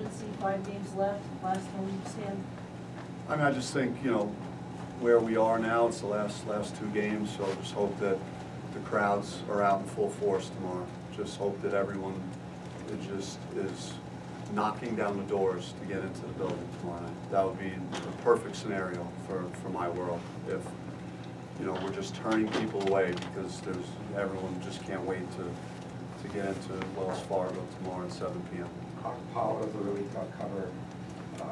urgency, 5 games left, last home stand? I mean, I just think, you know, where we are now, it's the last 2 games, so I just hope that the crowds are out in full force tomorrow. Just hope that everyone is knocking down the doors to get into the building tomorrow night. That would be the perfect scenario for my world. If, you know, we're just turning people away because everyone just can't wait to get into Wells Fargo tomorrow at 7 p.m. Paul was a really tough cover,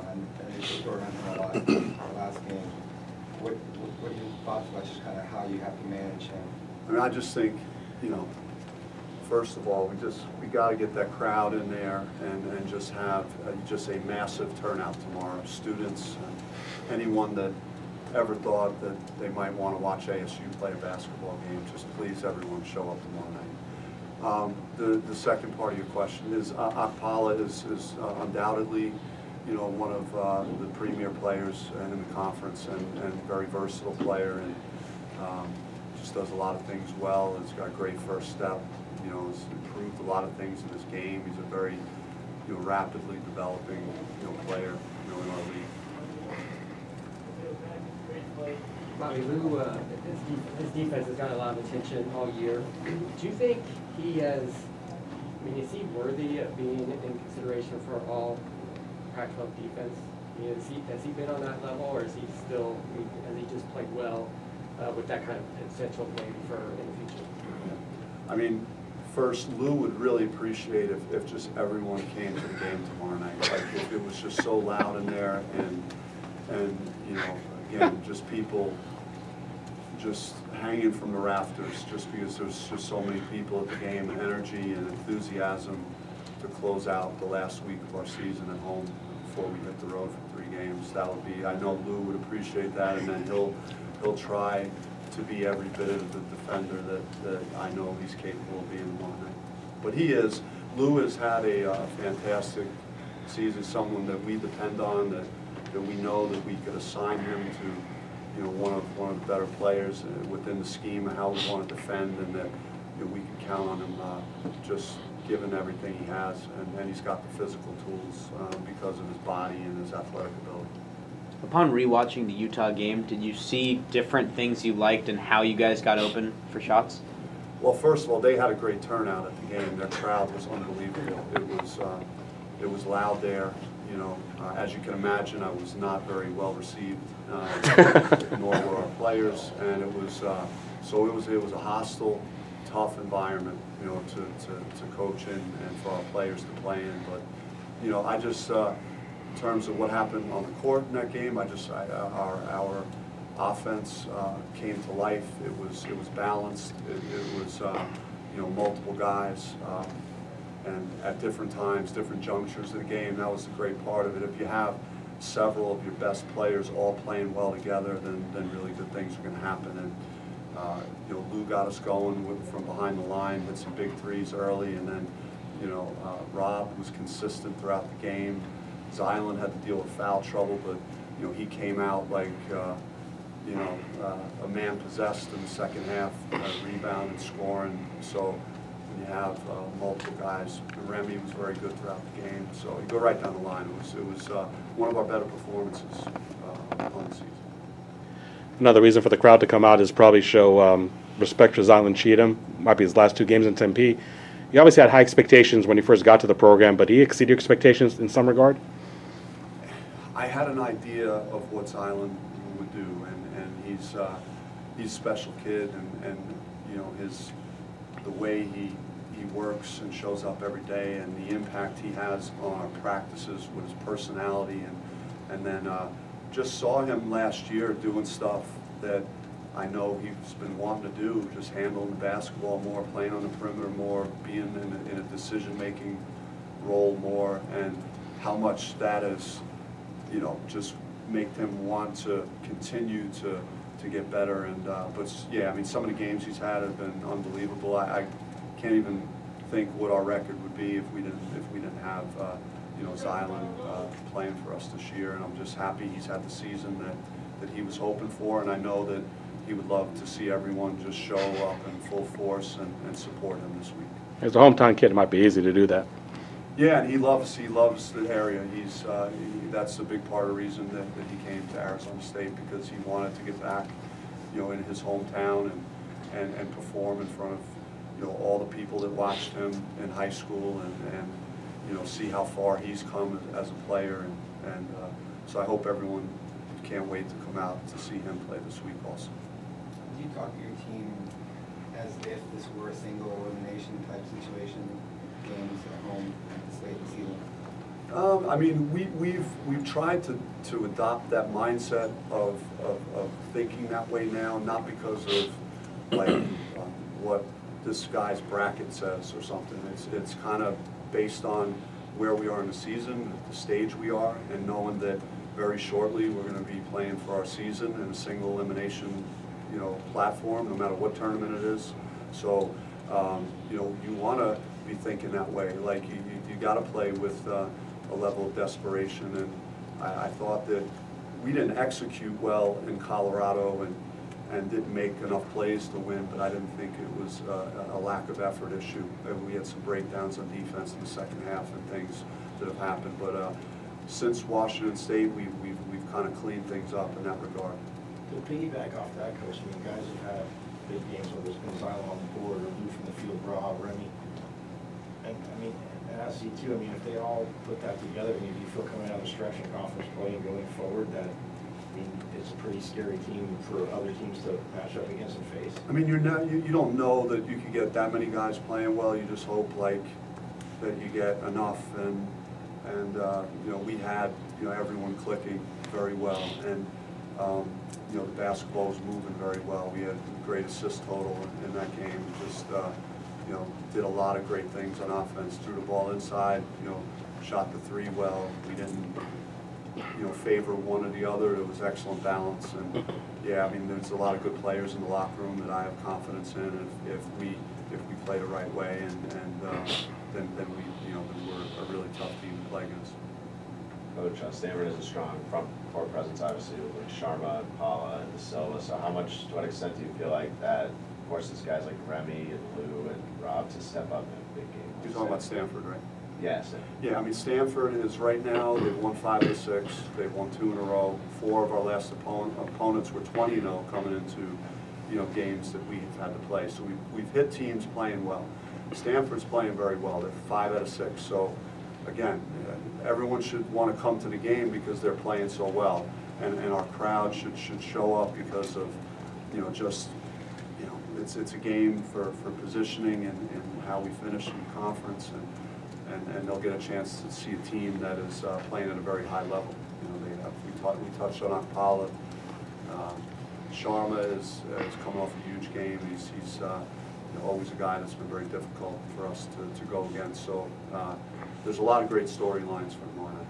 and he scored on the last game. What are your thoughts about just kind of how you have to manage him? I mean, I just think, you know, first of all, we got to get that crowd in there and just have just a massive turnout tomorrow. Students, anyone that ever thought that they might want to watch ASU play a basketball game, just please everyone show up tomorrow night. The second part of your question is Akpala is undoubtedly, you know, one of the premier players in the conference and very versatile player, and just does a lot of things well. Has got a great first step. You know, has improved a lot of things in his game. He's a very, you know, rapidly developing, you know, player, you know, in our league. Bobby, Lou, his defense has gotten a lot of attention all year. Do you think he has, I mean, is he worthy of being in consideration for all Pac-12 defense? I mean, has he been on that level, or is he still, I mean, has he just played well with that kind of essential play for in the future? I mean, first, Lou would really appreciate if just everyone came to the game tomorrow night. Like, if it was just so loud in there, and you know, again, just people just hanging from the rafters, just because there's just so many people at the game, and energy and enthusiasm to close out the last week of our season at home before we hit the road for 3 games. That would be, I know Lou would appreciate that, and then he'll try to be every bit of the defender that I know he's capable of being tomorrow night. But Lou has had a fantastic season, someone that we depend on, that we know that we could assign him to, you know, one of the better players within the scheme of how we want to defend, and that, you know, we can count on him just given everything he has, and he's got the physical tools because of his body and his athletic ability. Upon rewatching the Utah game, did you see different things you liked and how you guys got open for shots? Well, first of all, they had a great turnout at the game. Their crowd was unbelievable. It was loud there. You know, as you can imagine, I was not very well received, nor were our players, and it was so it was a hostile, tough environment, you know, to coach in and for our players to play in. But, you know, I just in terms of what happened on the court in that game, our offense came to life. It was balanced. It was you know, multiple guys, and at different times, different junctures of the game. That was the great part of it. If you have several of your best players all playing well together, then really good things are going to happen. And you know, Lou got us going from behind the line, hit some big threes early, and then, you know, Rob was consistent throughout the game. Zylan had to deal with foul trouble, but, you know, he came out like, you know, a man possessed in the second half, rebounding, scoring. So when you have multiple guys, Remy was very good throughout the game. So you go right down the line. It was one of our better performances on the season. Another reason for the crowd to come out is probably show respect for Zylan Cheatham. Might be his last 2 games in Tempe. You obviously had high expectations when you first got to the program, but he exceeded your expectations in some regard? I had an idea of what Zylan would do, and he's a special kid, and you know, the way he works and shows up every day, and the impact he has on our practices with his personality, and then just saw him last year doing stuff that I know he's been wanting to do, just handling the basketball more, playing on the perimeter more, being in a decision-making role more, and how much that is, you know, just make him want to continue to get better. And but yeah, I mean, some of the games he's had have been unbelievable. I can't even think what our record would be if we didn't have you know, Zylan playing for us this year. And I'm just happy he's had the season that he was hoping for, and I know that he would love to see everyone just show up in full force and support him this week. As a hometown kid, it might be easy to do that. Yeah, and he loves the area. That's a big part of the reason that he came to Arizona State, because he wanted to get back, in his hometown and perform in front of, all the people that watched him in high school and see how far he's come as a player. And so I hope everyone can't wait to come out to see him play this week also. Do you talk to your team as if this were a single elimination type situation, games at home at this late in the season? I mean, we've tried to adopt that mindset of thinking that way now, not because of like what this guy's bracket says or something. It's kind of based on where we are in the season, the stage we are, and knowing that very shortly we're going to be playing for our season in a single elimination, platform, no matter what tournament it is. So, you want to be thinking that way. Like you got to play with a level of desperation, and I thought that we didn't execute well in Colorado and didn't make enough plays to win, but I didn't think it was a lack of effort issue. We had some breakdowns on defense in the second half and things that have happened, but since Washington State, we've kind of cleaned things up in that regard. To piggyback off that, Coach, I mean, guys have had big games, whether it's Gonzalo on the board or Lou from the field, Braha, Remy. And I mean, and ASU too, I mean, if they all put that together, I mean, do you feel coming out of the stretch in conference play and going forward that, I mean, it's a pretty scary team for other teams to match up against and face? I mean, you don't know that you could get that many guys playing well. You just hope like that you get enough, and we had everyone clicking very well, and the basketball was moving very well. We had a great assist total in that game. Just did a lot of great things on offense. Threw the ball inside. Shot the three well. We didn't favor one or the other. It was excellent balance. And yeah, I mean, there's a lot of good players in the locker room that I have confidence in. If we play the right way, and then we're a really tough team to play against. Coach, Stanford has a strong front court presence, obviously, with Sharma and Paula and De Silva. So to what extent do you feel like that forces guys like Remy and Lou and Rob to step up in a big game? You're talking about Stanford, right? Yes. Yeah, I mean, Stanford is right now, they've won 5 of the 6. They've won 2 in a row. 4 of our last opponents were 20-0 coming into, games that we've had to play. So we've hit teams playing well. Stanford's playing very well. They're 5 out of 6. So again, everyone should want to come to the game because they're playing so well, and our crowd should show up because of it's a game for positioning and how we finish in the conference, and they'll get a chance to see a team that is playing at a very high level. We touched on Paula. Sharma is coming off a huge game. He's always a guy that's been very difficult for us to go against. So there's a lot of great storylines for him on it.